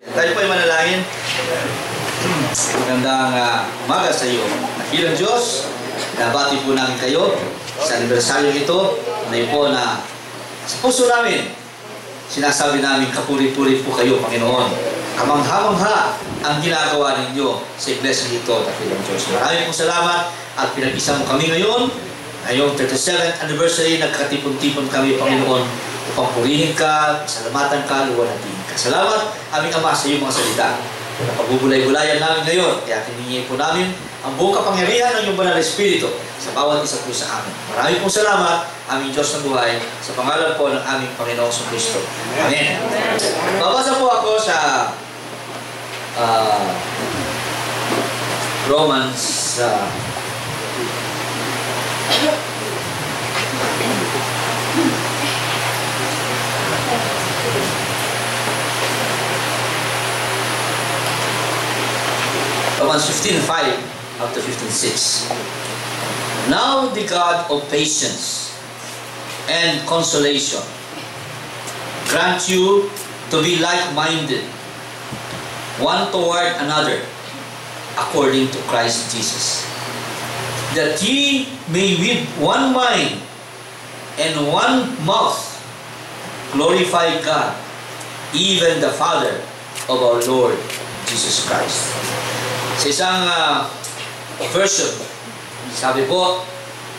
Tayo po ay manalangin. Magandang umaga sa iyo. Bilang Diyos, nabati po namin kayo sa anibersaryo ito. Ngayon po na sa puso namin, sinasabi namin kapuri-puri po kayo, Panginoon. Kamangha-mangha ang ginagawa ninyo sa iglesia nito, Dakilang Diyos. Maraming po salamat at pinag-isa mo kami ngayon. Ngayong 37th anniversary, nagkatipon-tipon kami, Panginoon, upang purihin ka, salamatan ka, luwalhatiin ka. Salamat, aming Ama, sa iyong mga salita. Napagbubulay-bulayan namin ngayon, kaya hiningi po namin ang buong kapangyarihan ng iyong banal na Espiritu sa bawat isa po sa amin. Maraming pong salamat, aming Diyos ng buhay, sa pangalan po ng aming Panginoong Kristo. Amen. Babasa po ako sa Romans Romans 15:5 up to 15:6. Now the God of patience and consolation grant you to be like-minded, one toward another, according to Christ Jesus, that ye may with one mind and one mouth glorify God, even the Father of our Lord Jesus Christ. Sa isang version, sabi po,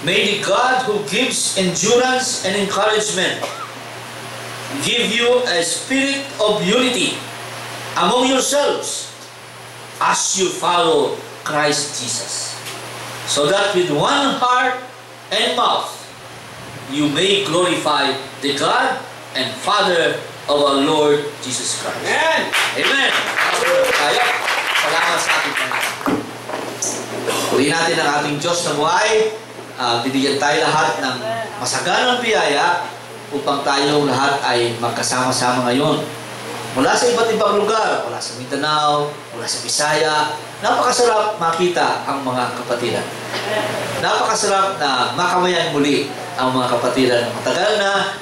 may the God who gives endurance and encouragement give you a spirit of unity among yourselves as you follow Christ Jesus, so that with one heart and mouth you may glorify the God and Father of our Lord Jesus Christ. Amen! Amen! Salamat sa ating Panginoon. Purihin natin ang ating Diyos na buhay. Binigyan tayo lahat ng masaganang biyaya upang tayong lahat ay magkasama-sama ngayon. Mula sa iba't ibang lugar, mula sa Mindanao, mula sa Bisaya, napakasarap makita ang mga kapatiran. Napakasarap na makamayan muli ang mga kapatiran na matagal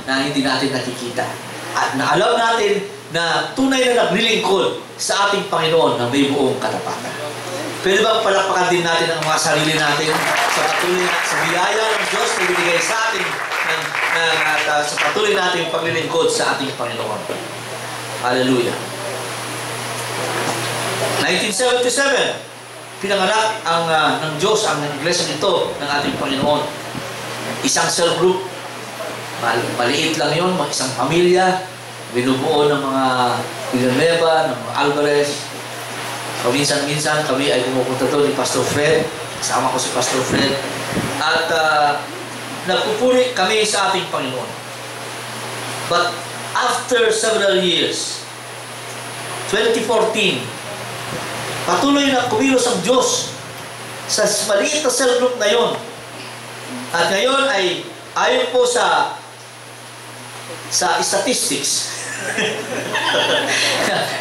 na hindi natin nakikita. At naalam natin na tunay na naglilingkod sa ating Panginoon na may buong katapatan. Pwede bang palakpakan din natin ang mga sarili natin sa patuloy sa biyaya ng Diyos na binigay sa atin sa patuloy nating paglilingkod sa ating Panginoon. Hallelujah. 1977, pinanganak ng Diyos ang iglesia nito ng ating Panginoon. Isang cell group, maliit lang yun, isang pamilya, binubuo ng mga Villanueva, ng mga Alvarez. Paminsan-minsan kami ay pumupunta doon ni Pastor Fred. Kasama ko si Pastor Fred. At nagpupuri kami sa ating Panginoon. But after several years, 2014, patuloy na kumilos ang Diyos sa maliit na cell group na yon. At ngayon ay ayon po sa statistics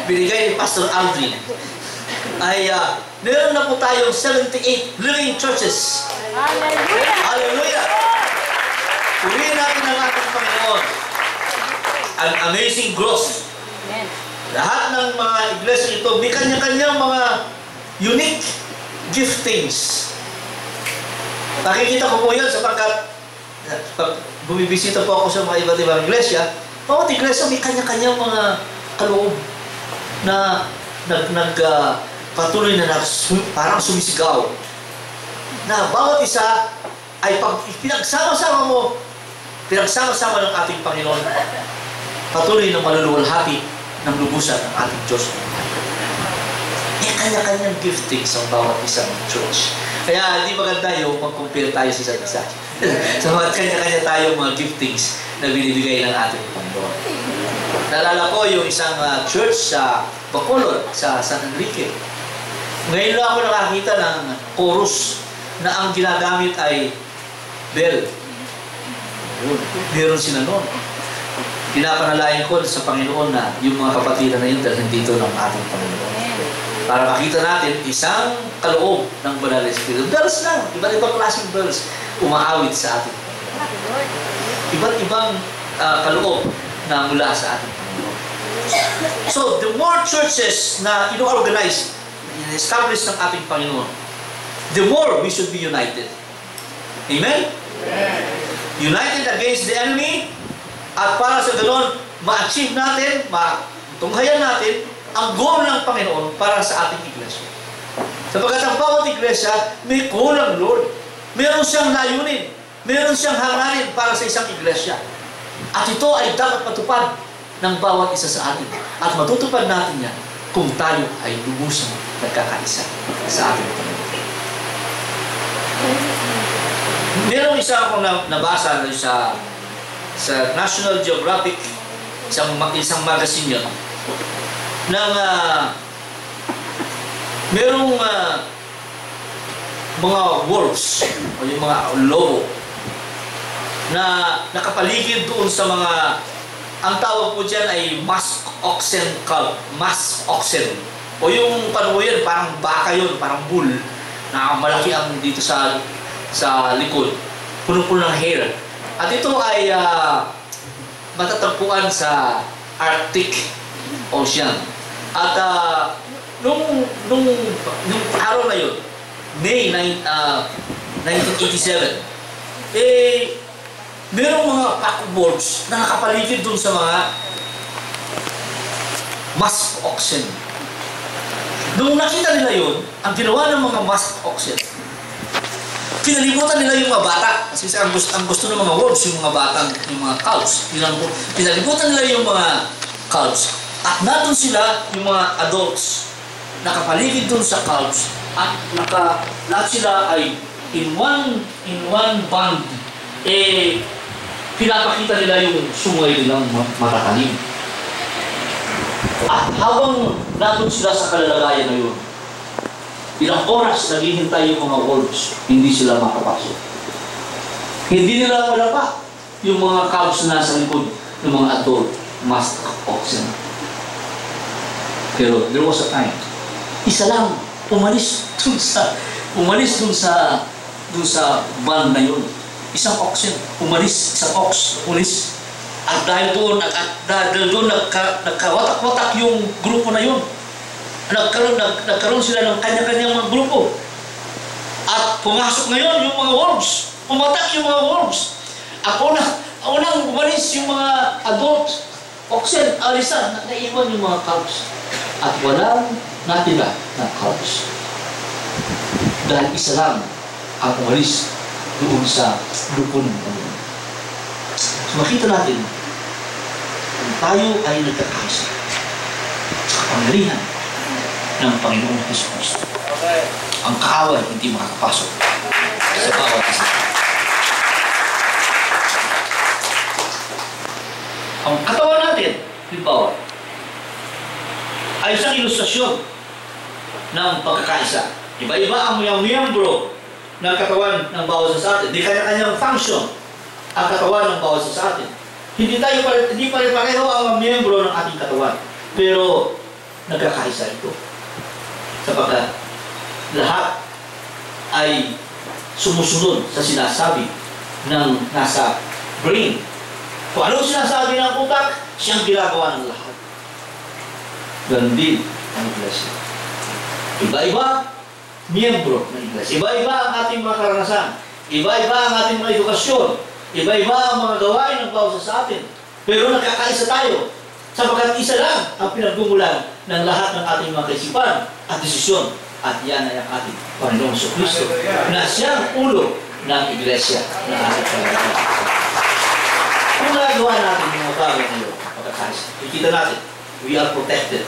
binigay ni Pastor Aldrin, ay meron na po tayong 78 living churches. Hallelujah! Hallelujah! Purihin natin ang ating Panginoon. An amazing growth. Amen. Lahat ng mga iglesia ito, may kanya-kanyang mga unique giftings. Nakikita ko po yan sapagkat pag bumibisita po ako sa mga iba't ibang iglesia, bawat iglesia may kanya-kanyang mga kaloob na patuloy na parang sumisigaw. Na bawat isa ay pag pinagsama-sama mo, pinagsama-sama ng ating Panginoon, patuloy na maluluwalhati ng lubusan ng ating Diyos. May kanya-kanyang giftings ang bawat isang church. Kaya hindi maganda yung mag-compare tayo sa isa't isa. So, kanya-kanya tayong mga giftings na binibigay ng ating Panginoon. Naalala ko yung isang church sa Bacolod, sa San Enrique. Ngayon lang ako nakakita ng chorus na ang ginagamit ay bell. Meron sila noon. Pinapanalayan ko sa Panginoon na yung mga kapatiran na yun dahil dito ng ating Panginoon. Para makita natin isang kaloob ng Banal na Espiritu. Bells lang, iba't ibang klaseng bells umaawit sa ating Panginoon. Iba't ibang kaloob na mula sa ating Panginoon. So, the more churches na ino-organize, establish ng ating Panginoon, the more we should be united. Amen? United against the enemy, at para sa ganoon, ma-achieve natin, matunghayan natin ang goal ng Panginoon para sa ating iglesia. Sapagkat ang bawat iglesia, may goal ng Lord. Meron siyang layunin. Meron siyang hangarin para sa isang iglesia. At ito ay dapat matupad ng bawat isa sa atin. At matutupad natin yan kung tayo ay lubusang nagkakaisa sa ating Panginoon. Merong isa akong nabasa sa National Geographic, isang magazine yun, ng merong mga wolves o yung mga lobo na nakapaligid doon sa mga, ang tawag po dyan ay musk oxen cult, musk oxen, o yung panuyan, parang baka yun, parang bull na malaki ang dito sa likod, puno-puno ng hair. At ito ay matatagpuan sa Arctic Ocean. At nung araw na yun, May 1987, merong mga pack wolves na nakapaligid dun sa mga musk oxen. Nung nakita nila yun, ang ginawa ng mga musk oxen, pinalibutan nila yung mga bata. Kasi ang gusto ng mga wolves, yung mga batang, yung mga cows. Pinalibutan nila yung mga cows. At nandun sila, yung mga adults, nakapaligid dun sa cows. At lahat sila ay in one band, pinapakita nila yung sungay nilang matatalim. At habang nandun sila sa kalalagayan na yun, ilang oras naghihintay yung mga wolves, hindi sila makapasok. Hindi nila malapa yung mga cows na nasa likod ng mga adult musk oxen. Pero there was a time, isa lang umalis dun sa band na yun. Isang oxen, isang ox, umalis. At dahil doon, nagkawatak-watak yung grupo na yun. Nagkaroon sila ng kanya-kanyang mga grupo. At pumasok ngayon yung mga wolves. Pumatak yung mga wolves. At unang umalis yung mga adult oxen, alisan, naiwan yung mga calves. At walang natira na calves. Dahil isa lang ang umalis doon sa grupo ng Panginoon. So makita natin, kung tayo ay nagkakaisa sa kapangyarihan ng Panginoong Hesus, ang kaaway hindi makakapasok sa bawat isa. Ang katawan natin, halimbawa, ay isang ilustrasyon ng pagkakaisa. Iba-iba ang miyembro ng katawan ng bawat isa sa atin. Di kanya-kanyang function ang katawan ng bawat isa sa atin. Hindi pare-pareho ang miyembro ng ating katawan. Pero nagkakaisa ito. Sapagkat lahat ay sumusunod sa sinasabi ng nasa brain. Kung anong sinasabi ng utak, siyang ginagawa ng lahat. Ganun din ang iglesia. Iba-iba miyembro ng iglesia. Iba-iba ang ating mga karanasan. Iba-iba ang ating mga edukasyon. Iba-iba ang mga gawain ng bawat sa atin. Pero nagkakaisa tayo. Sapagkat isa lang ang pinagmumulan ng lahat ng ating mga kaisipan at desisyon. At yan ay ang ating Panginoong Kristo na siyang ulo ng iglesia na ating Panginoon. Kung nagawa natin yung mga bagay ngayon, pagkakaisa, ikita natin, we are protected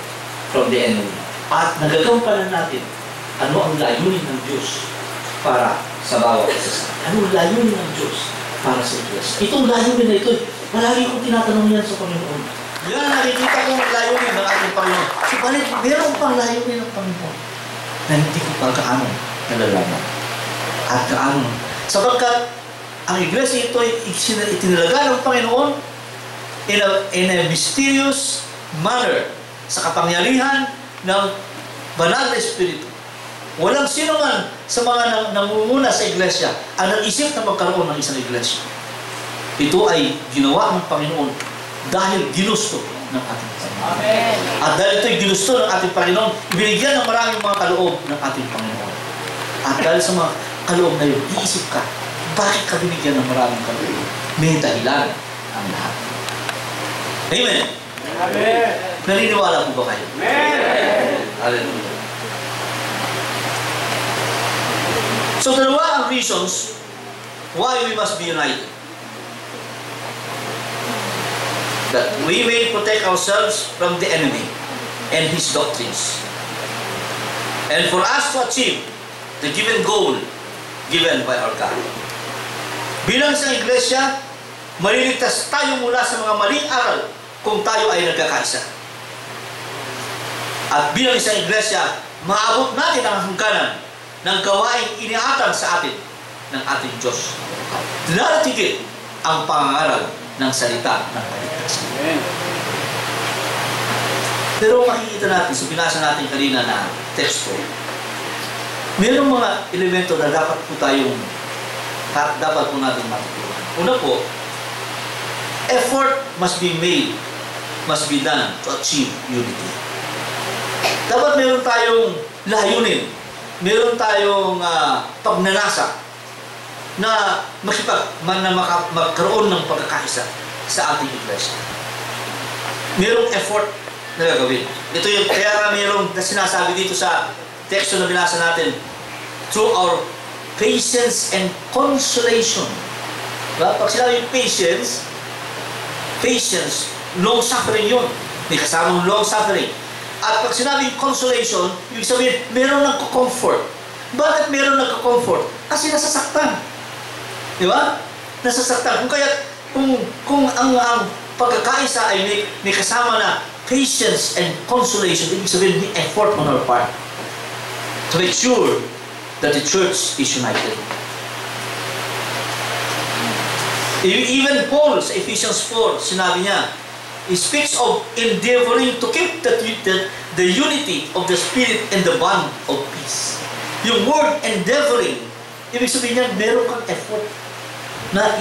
from the enemy. At nagagampanan natin ano ang layunin ng Diyos para sa bawat isa. Ano ang layunin ng Diyos para sa iglesia? Itong layunin na ito, malagi kong tinatanong yan sa Panginoon. Yan, nakikita ko ang layunin ng ating Panginoon. Subalit, meron pang layunin ng Panginoon na hindi ko pa kaano nalalaman. At kaano. Sapagkat ang iglesia ito ay itinalaga ng Panginoon in a mysterious manner sa kapangyarihan ng banal na Espiritu. Walang sino man sa mga namumuna sa iglesia ang nag-isip na magkaroon ng isang iglesia. Ito ay ginawa ng Panginoon dahil ginusto ng ating Panginoon. At dahil ito'y ginusto ng ating Panginoon, binigyan ng maraming mga kaloob ng ating Panginoon. At dahil sa mga kaloob na yun, iisip ka, bakit ka binigyan ng maraming kaloob? May dahilan ang lahat. Amen? Amen. Naniniwala po ba kayo? Amen. Hallelujah. So, dalawa ang reasons why we must be united. That we may protect ourselves from the enemy and his doctrines. And for us to achieve the given goal given by our God. Bilang isang iglesia, maliligtas tayo mula sa mga maling aral kung tayo ay nagkakaisa. At bilang isang iglesia, maabot natin ang hangganan ng gawaing iniatang sa atin ng ating Diyos. Lalatigit ang pangangaral ng salita ng kaligtasan. Pero makikita natin, sa binasa natin kanina na teksto, mayroong mga elemento na dapat po natin matutunan. Una po, effort must be made, must be done to achieve unity. Dapat meron tayong layunin, meron tayong pagnanasa na magkaroon ng pagkakaisa sa ating iglesia. Merong effort na gagawin. Ito yung, kaya nga merong sinasabi dito sa teksto na binasa natin, through our patience and consolation. Diba? Pag sinabi patience, long-suffering yun. May kasamang long-suffering. At pag sinabi consolation, yung sabihin, meron nagko-comfort. Bakit meron nagko-comfort? Kasi nasasaktan. Di ba? Nasasaktan. Kung ang pagkakaisa ay may kasama na patience and consolation, ibig sabihin, may effort on our part to make sure that the church is united. Even Paul sa Ephesians 4, sinabi niya, he speaks of endeavoring to keep the unity of the Spirit and the bond of peace. Yung word endeavoring, ibig sabihin niya, meron kang effort na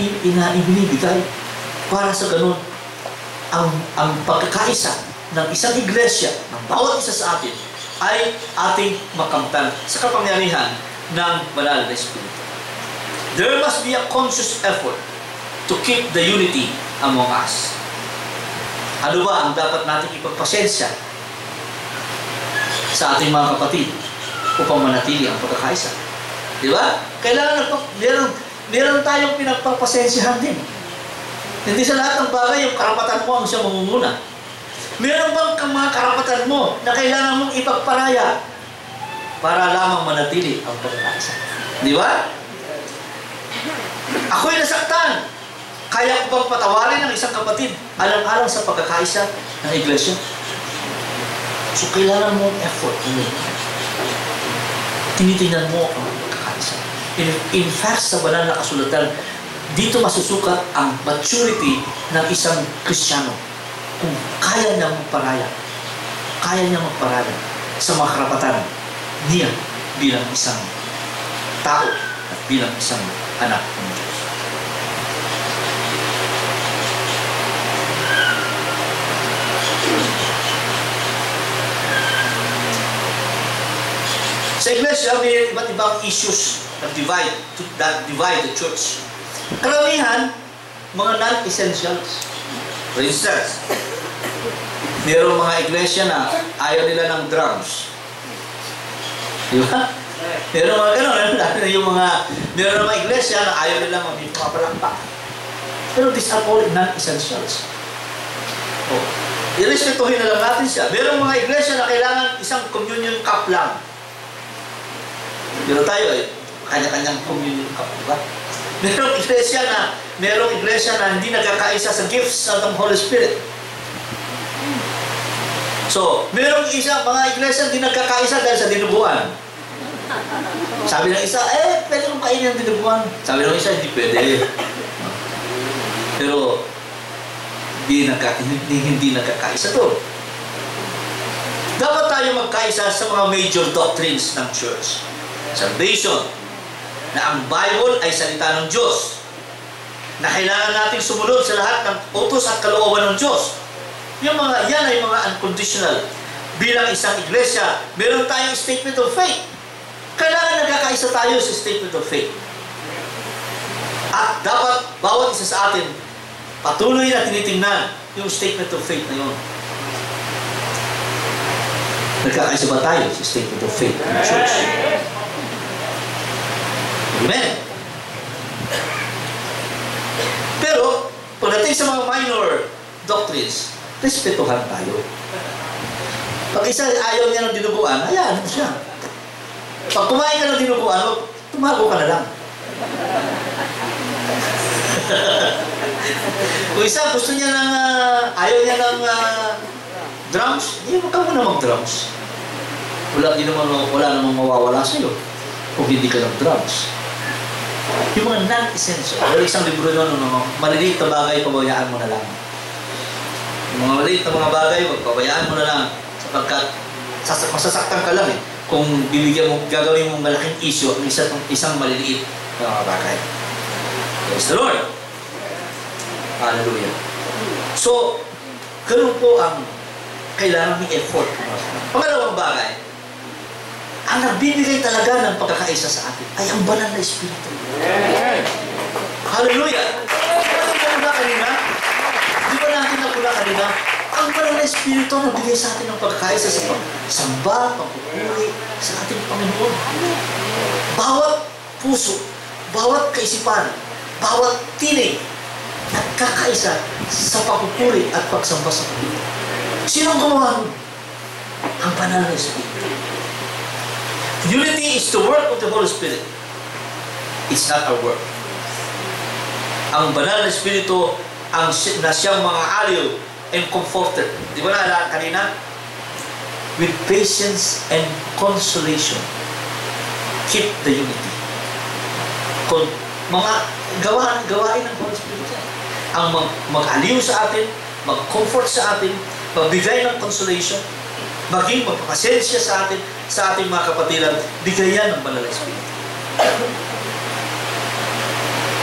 ibinibigay para sa ganun ang pagkakaisa ng isang iglesia, ng bawat isa sa atin, ay ating makamtan sa kapangyarihan ng Banal na Espiritu. There must be a conscious effort to keep the unity among us. Ano ba ang dapat natin ipagpasensya sa ating mga kapatid upang manatili ang pagkakaisa? Di ba? Kailangan meron tayong pinagpapasensyahan din. Hindi sa lahat ng bagay yung karapatan mo ang siya mamumuna. Meron bang mga karapatan mo na kailangan mong ipagparaya para lamang manatili ang pagkakaisa? Di ba? Ako'y nasaktan. Kaya ko bang patawarin ang isang kapatid alang-alang sa pagkakaisa ng iglesia? So, kailangan mo effort. Tinitingnan mo ang pagkakaisa. In fact, sa banal na kasulatan, dito masusukat ang maturity ng isang Kristiyano. Kung kaya niyang magparaya, sa mga karapatan niya bilang isang tao at bilang isang anak ng Diyos. Sa iglesia, may iba't ibang issues that divide the church. Karamihan, mga non-essentials. For instance, mayroong mga iglesia na ayaw nila ng drums. Di ba? Mayroong mga gano'n. Mayroong mga iglesia na ayaw nila magpapalakpak. Pero these are all non-essentials. I-respetuhin na lang natin siya. Mayroong mga iglesia na kailangan isang communion cup lang. Pero tayo kanya-kanyang communion cup, diba? Merong iglesia na hindi nagkakaisa sa gifts ng Holy Spirit. So, merong mga iglesia hindi nagkakaisa dahil sa dinubuan. Sabi ng isa, pwede kong kainin ang dinubuan. Sabi ng isa, hindi pwede. Pero, hindi nagkakaisa to. Dapat tayo magkaisa sa mga major doctrines ng church. Salvation, na ang Bible ay salita ng Diyos, na kailangan natin sumunod sa lahat ng utos at kalooban ng Diyos. Yan ay mga unconditional. Bilang isang iglesia, meron tayong statement of faith. Kailangan nagkakaisa tayo sa statement of faith. At dapat bawat isa sa atin patuloy na tinitingnan yung statement of faith na yun. Nagkakaisa ba tayo sa statement of faith ng church? Amen. Pero, pagdating sa mga minor doctrines, respetuhan tayo. Pag isa ayaw niya ng dinuguan, hayaan mo siya. Pag kumain ka ng dinuguan, tumago ka na lang. Kung isa gusto niya ng, ayaw niya ng drums, hindi mo ka muna mag-drums. Wala namang mawawala sa'yo kung hindi ka ng drums. Yung mga non-essential. Wala isang libro nun, maliliit na bagay, pabayaan mo na lang. Yung mga maliliit na mga bagay, pabayaan mo na lang. Sapagkat masasaktan ka lang kung gagawin mong malaking issue ang isang maliliit na mga bagay. Praise the Lord! Hallelujah! So, ganun po ang kailangan ng effort. Pangalawang bagay, ang nagbibigay talaga ng pagkakaisa sa atin ay ang banal na Espiritu. Hallelujah! Di ba natin nagula kanina? Ang banal na Espiritu ang nagbigay sa atin ng pagkakaisa sa pagsamba, pagpupuri sa ating Panginoon. Bawat puso, bawat kaisipan, bawat tinig, nagkakaisa sa pagpupuri at pagsamba sa Panginoon. Sinong gumawa nun? Ang banal na Espiritu. Unity is the work of the Holy Spirit. It's not our work. Ang banal na Espiritu ang na siyang mga aliw and comforter. Di ba naalala kanina? With patience and consolation, keep the unity. Kung mga gawain ng Holy Spirit ang mag-aliw sa atin, mag-comfort sa atin, magbigay ng consolation, maging magpapasensya sa atin, sa ating mga kapatiran, bigayan ng banal na Espiritu.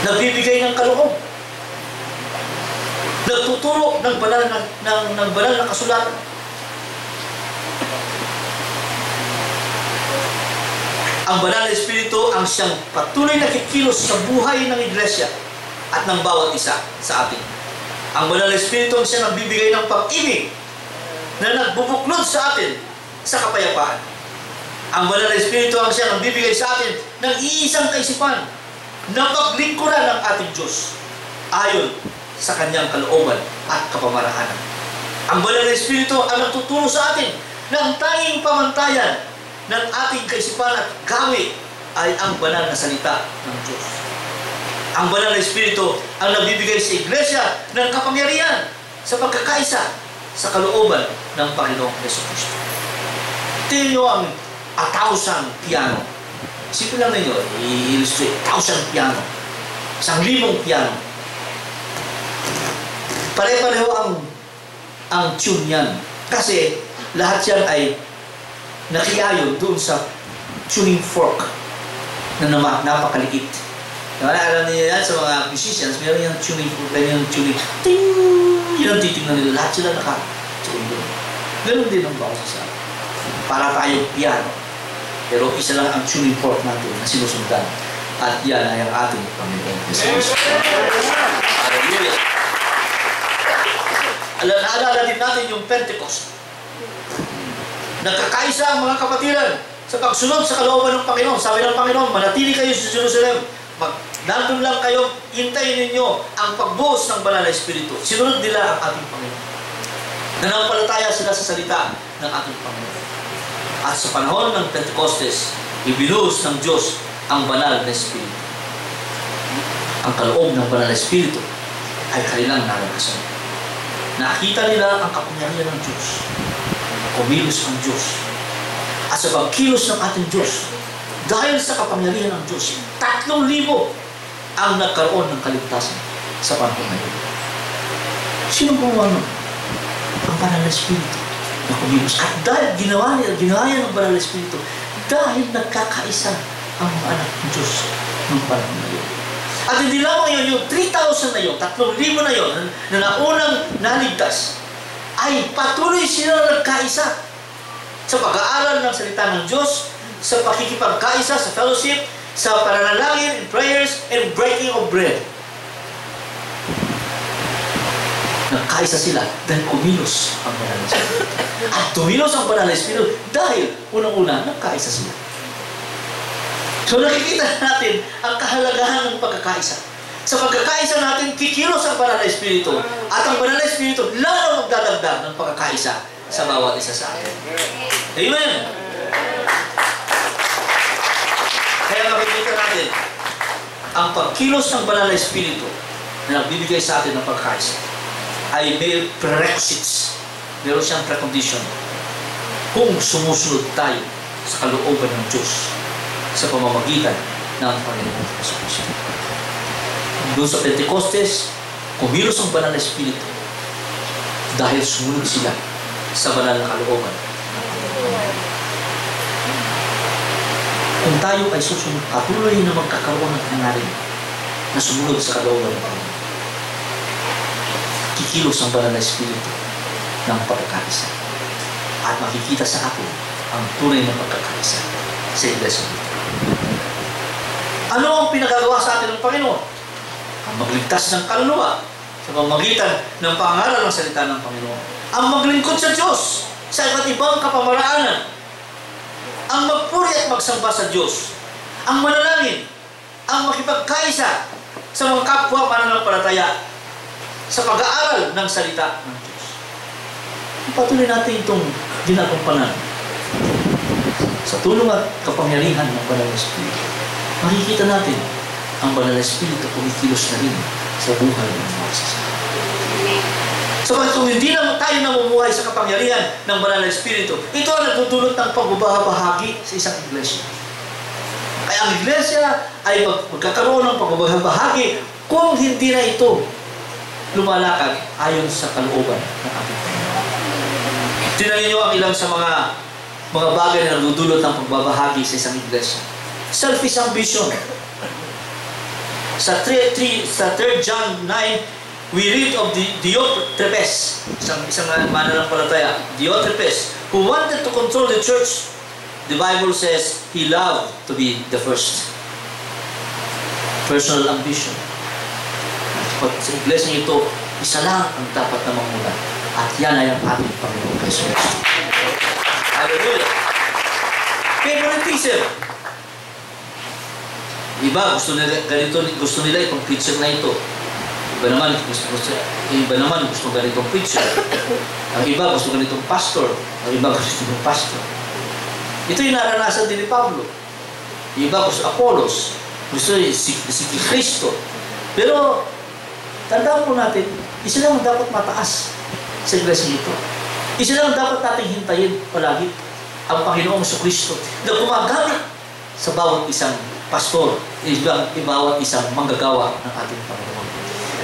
Nagbibigay ng kaloob. Nagtuturo ng banal na kasulatan. Ang banal na Espiritu ang siyang patuloy na kikilos sa buhay ng iglesia at ng bawat isa sa atin. Ang banal na Espiritu ang siyang nagbibigay ng pag-ibig na nagbubuklod sa atin sa kapayapaan. Ang banal na Espiritu ang siyang nagbibigay sa atin ng iisang kaisipan na paglingkuran ng ating Diyos ayon sa kanyang kalooban at kapamarahanan. Ang banal na Espiritu ang nagtuturo sa atin ng tanging pamantayan ng ating kaisipan at gawi ay ang banal na salita ng Diyos. Ang banal na Espiritu ang nagbibigay sa iglesia ng kapangyarihan sa pagkakaisa sa kalooban ng Panginoong Jesucristo. Tingnan nyo ang 1,000 piano. Isipin lang ninyo, i-illustrate, 1,000 piano. 1,000 piano. Pare-pareho ang tune yan. Kasi lahat yan ay nakiayon doon sa tuning fork na napakaliit. Alam niyo yan sa mga musicians, meron yung tuning fork, yung tuning, ting! Yun ang titignan nila. Lahat sila naka-tune doon. Ganun din ang bawat isa. Para tayong piano. Pero isa lang ang tuning fork natin na sinusundan. At yan ay ang ating Panginoon Jesus. Hallelujah! Naalala din natin yung Pentecost. Nagkakaisa ang mga kapatiran sa pagsunod sa kalooban ng Panginoon. Sabi ng Panginoon, manatili kayo sa Jerusalem. Nandun lang kayo, hintayin ninyo ang pagbuhos ng banal na Espiritu. Sinunod nila ang ating Panginoon. Nanampalataya sila sa salita ng ating Panginoon. At sa panahon ng Pentecostes, ibinuhos ng Diyos ang banal na Espiritu. Ang kaloob ng banal na Espiritu ay kanilang nalagasan. Nakita nila ang kapangyarihan ng Diyos. Kumilos ang Diyos. At sa pagkilos ng ating Diyos, dahil sa kapangyarihan ng Diyos, 3,000 ang nagkaroon ng kaligtasan sa panahon na yun. Sino gumawa nun? Ang banal na Espiritu na kumilos. At dahil ginawa niya ng banal na Espiritu, dahil nagkakaisa ang mga anak ng Diyos ng panahon na yun. At hindi lamang yun, yung 3,000 na yun, 3,000 na yun, na naunang naligtas, ay patuloy sila nagkaisa sa pag-aaral ng salita ng Diyos, sa pakikipagkaisa, sa fellowship, sa pananalangin, in prayers, and breaking of bread. Nagkaisa sila dahil kumilos ang Banal na Espiritu. At tumilos ang Banal na Espiritu dahil unang-una, nagkaisa sila. So nakikita natin ang kahalagahan ng pagkakaisa. Sa pagkakaisa natin, kikilos ang Banal na Espiritu. At ang Banal na Espiritu, lalo magdadagdag ng pagkakaisa sa bawat isa sa atin. Amen! Kaya makikita natin, ang pagkilos ng Banal na Espiritu na nagbibigay sa atin ng pagkakaisa ay may prerequisites. Meron siyang precondition kung sumusunod tayo sa kalooban ng Diyos sa pamamagitan ng Panginoon Jesucristo. Doon sa Pentecostes, kumilos ang Banal na Espiritu dahil sumunod sila sa banal na kalooban. Kung tayo ay susunod, patuloy na magkakaroon ng hangarin na sumunod sa kalooban ng Panginoon. Kikilos ang Banal na Espiritu ng pagkakaisa. At makikita sa atin ang tunay na pagkakaisa sa Iglesia. Ano ang pinagagawa sa atin ng Panginoon? Ang magligtas ng kaluluwa sa pamamagitan ng pangaral ng salita ng Panginoon. Ang maglingkod sa Diyos sa iba't ibang kapamaraanan. Ang magpuri at magsamba sa Diyos. Ang manalangin. Ang makipagkaisa sa mga kapwa mananampalataya sa pag-aaral ng salita ng Diyos. Patuloy natin itong ginagampanan sa tulong at kapangyarihan ng Banal na Espiritu. Makikita natin ang Banal na Espiritu kumikilos na rin sa buhay ng mga sasama. So kung hindi na tayo namumuhay sa kapangyarihan ng Banal na Espiritu, ito ang nagdudulot ng pagbabahagi sa isang iglesia. Kaya ang iglesia ay magkakaroon ng pagbabahagi kung hindi na ito lumalakad ayon sa kalooban ng ating Panginoon. Tingnan niyo ang ilang sa mga bagay na nagdudulot ng pagbabahagi sa isang iglesia. Selfish ambition. Sa 3 John 9, we read of Diotrephes, isang mananampalataya, Diotrephes, who wanted to control the church. The Bible says he loved to be the first. Personal ambition. At sa iglesia ito, isa lang ang dapat na mamuna. At yan ay ang ating Panginoon Jesus. Hallelujah! Favoritism. Iba, gusto nila itong preacher na ito. Iba naman gusto ganitong preacher. Ang iba gusto ganitong pastor. Ang iba gusto ganitong pastor. Ito yung naranasan din ni Pablo. Yung iba gusto Apollos. Gusto si Kristo. Pero, tandaan po natin, isa lang ang dapat mataas sa iglesia ito. Isa lang ang dapat nating hintayin palagi. Ang Panginoong Kristo na gumagamit sa bawat isang pastor, bawat isang manggagawa ng ating Panginoon.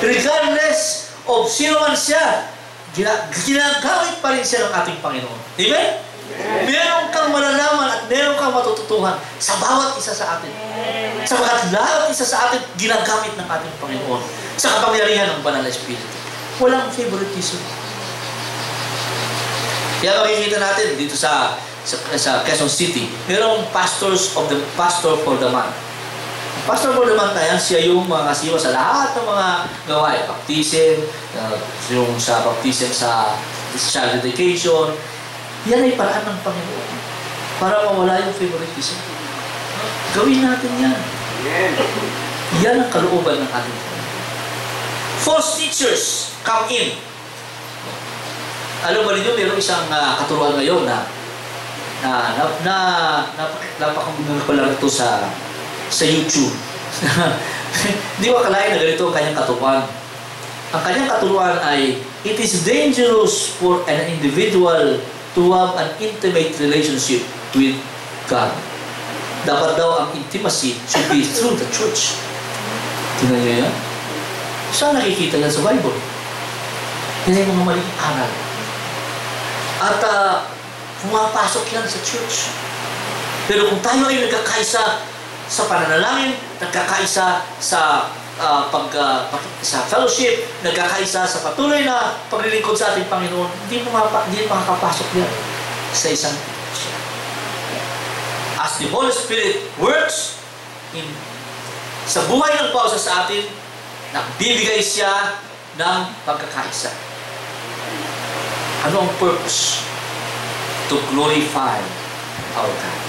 Regardless of sino man siya, ginagamit pa rin siya ng ating Panginoon. Amen? Meron kang malalaman at meron kang matututuhan sa bawat isa sa atin. Sa bawat isa sa atin, ginagamit ng ating Panginoon sa kapangyarihan ng Banal na Espiritu. Walang favoritism. Kaya makikita natin dito sa Quezon City, merong pastor for the month. Pastor for the month na yan, siya yung mga siwa sa lahat ng mga gawain. Baptism, yung sa baptism sa child dedication. Yan ay paraan ng Panginoon para mawala yung favoritism. Gawin natin yan. Yan ang kalooban ng ating Panginoon. False teachers come in. Alam mo rin yun, mayroong isang katuruan ngayon na napakamulang ito sa YouTube. Hindi ko akalain na ganito ang kanyang katuruan. Ang kanyang katuruan ay, it is dangerous for an individual to have an intimate relationship with God. Dapat daw ang intimacy should be through the church. Tingnan niyo yan? Saan nakikita yan sa Bible? Yan ay mga maling aral. At pumapasok yan sa church. Pero kung tayo ay nagkakaisa sa pananalangin, nagkakaisa sa sa fellowship, nagkakaisa sa patuloy na paglilingkod sa ating Panginoon, hindi makakapasok yan sa isang iglesia. As the Holy Spirit works sa buhay ng pausa sa atin, nagbibigay siya ng pagkakaisa. Ano ang purpose? To glorify our God.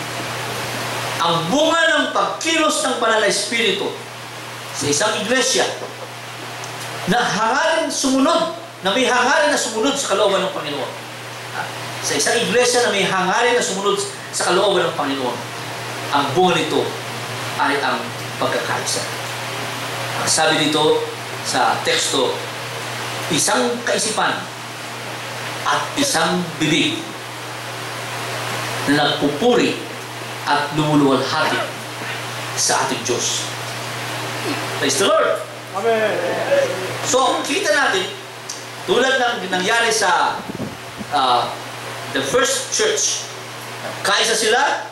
Ang bunga ng pagkilos ng Banal na Espiritu sa isang iglesia na hangarin sumunod, na may hangarin na sumunod sa kalooban ng Panginoon. Sa isang iglesia na may hangarin na sumunod sa kalooban ng Panginoon, ang bunga nito ay ang pagkakaisa. Ang sabi dito sa teksto, isang kaisipan at isang bibig na nagpupuri at lumuluwalhati sa ating Diyos. Praise the Lord! Amen! So, kita natin, tulad ng nangyari sa the first church, kaisa sila,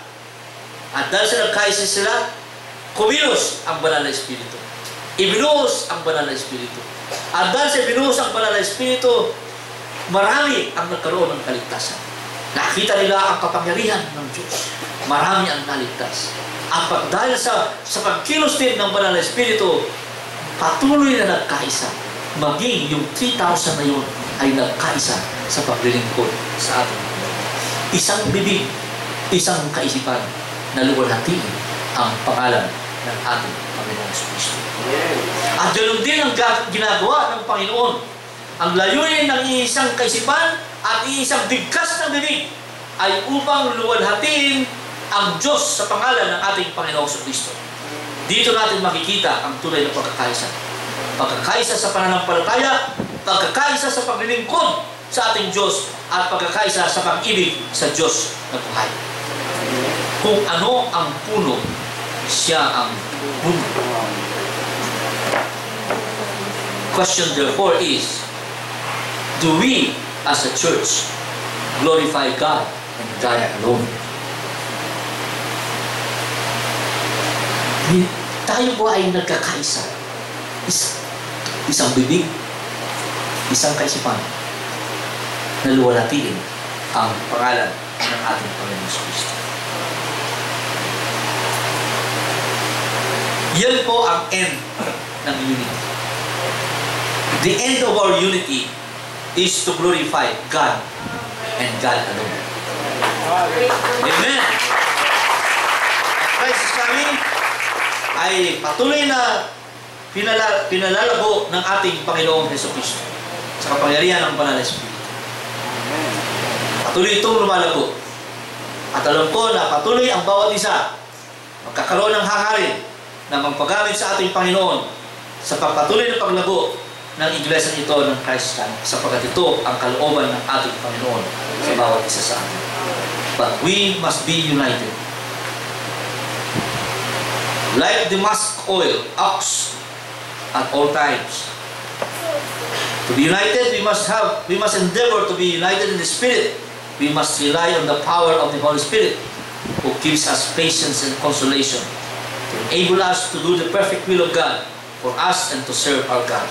at dahil sa nagkaisa sila, kumilos ang Banal na Espiritu. Ibinuhos ang Banal na Espiritu. At dahil sa ibinuhos ang Banal na Espiritu, marami ang nagkaroon ng kaligtasan. Nakita nila ang kapangyarihan ng Diyos. Marami ang naligtas. At dahil sa pagkilos din ng Banal na Espiritu, patuloy na nagkaisa. Maging yung 3,000 na yun ay nagkaisa sa paglilingkod sa ating Panginoon. Isang bibig, isang kaisipan na luwalhatiin ang pangalan ng ating Panginoon Kristo. At ganoon din ang ginagawa ng Panginoon. Ang layunin ng isang kaisipan at isang bigkas ng bibig ay upang luwalhatiin ang Diyos sa pangalan ng ating Panginoong Kristo. Dito natin makikita ang tunay na pagkakaisa. Pagkakaisa sa pananampalataya, pagkakaisa sa paglilingkod sa ating Diyos, at pagkakaisa sa pag-ibig sa Diyos na buhay. Kung ano ang puno, siya ang bunga. Question therefore is, do we as a church glorify God and God alone? Tayo ba ay nagkakaisa? Isang bibig, isang kaisipan na luwalhatiin ang pangalan ng ating Panginoon Kristo. Yan po ang end ng unity. The end of our unity is to glorify God and God alone. Amen! Christ is coming ay patuloy na pinalalago ng ating Panginoong Jesucristo sa kapangyarihan ng Banal na Espiritu. Patuloy itong lumalago. At alam ko na patuloy ang bawat isa magkakaroon ng hangarin na magpagamit sa ating Panginoon sa pagpatuloy na paglago ng iglesia ito ng Christ Camp, sapagkat ito ang kalooban ng ating Panginoon sa bawat isa sa atin. But we must be united. Like the musk oil, ox at all times. To be united, we must endeavor to be united in the Spirit. We must rely on the power of the Holy Spirit, who gives us patience and consolation, to enable us to do the perfect will of God for us and to serve our God.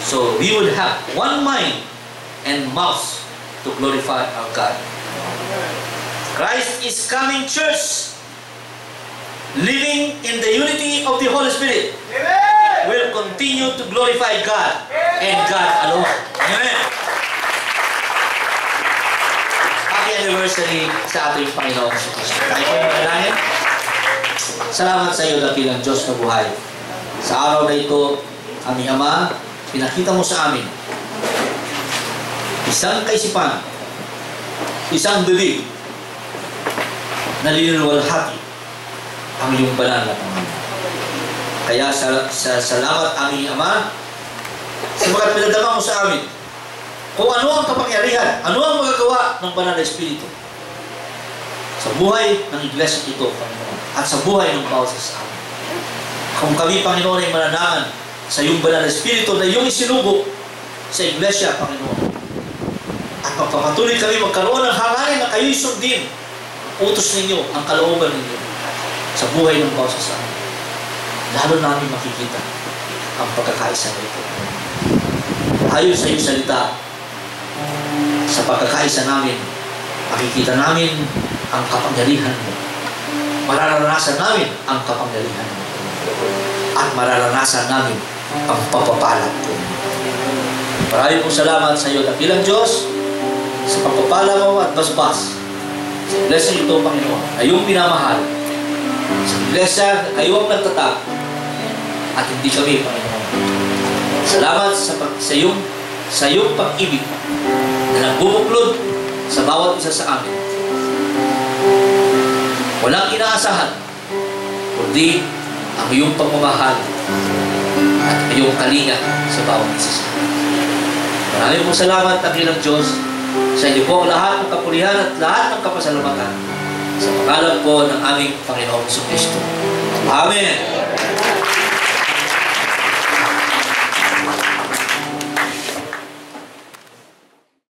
So we would have one mind and mouth to glorify our God. Christ is coming, church. Living in the unity of the Holy Spirit, amen, will continue to glorify God, amen, and God alone. Amen. Happy anniversary sa ating Panginoong Kristo. Tayo po yung manalangin. Salamat sa iyo, dakilang Diyos na buhay. Sa araw na ito, aming Ama, pinakita mo sa amin isang kaisipan, isang bibig na liliwalhati ang iyong banal na pangalan. Kaya salamat aming Ama, sapagkat pinadama mo sa amin kung ano ang kapangyarihan, ano ang magagawa ng Banal na Espiritu sa buhay ng iglesia ito, Panginoon, at sa buhay ng bawat isa sa amin. Kung kami, Panginoon, ay mananangan sa iyong Banal na Espiritu na iyong isinugo sa iglesia, Panginoon, at magpapatuloy kami magkaroon ng hangarin na kayo'y sundin, utos ninyo, ang kalooban ninyo sa buhay ng bawat isa sa amin. Lalo namin makikita ang pagkakaisa nito. Ayon sa iyong salita, sa pagkakaisa namin, makikita namin ang kapangyarihan mo. Mararanasan namin ang kapangyarihan mo. At mararanasan namin ang pagpapalad ko. Maraming pong salamat sa iyo, dakilang Diyos, sa pagpapala mo at basbas. Sa iglesia ito, Panginoon, na iyong pinamahal. Sa iglesia, kayo ang nagtatag. At hindi kami, Panginoon. Salamat sa iyong pag-ibig na nagbubuklod sa bawat isa sa amin. Walang inaasahan, kundi ang iyong pagmamahal at iyong kalinga sa bawat isa sa amin. Maraming pong salamat, dakilang Diyos, sa inyo po ang lahat ng kapulihan at lahat ng kapasalamatan sa pangalan po ng aming Panginoong Jesucristo. Amen.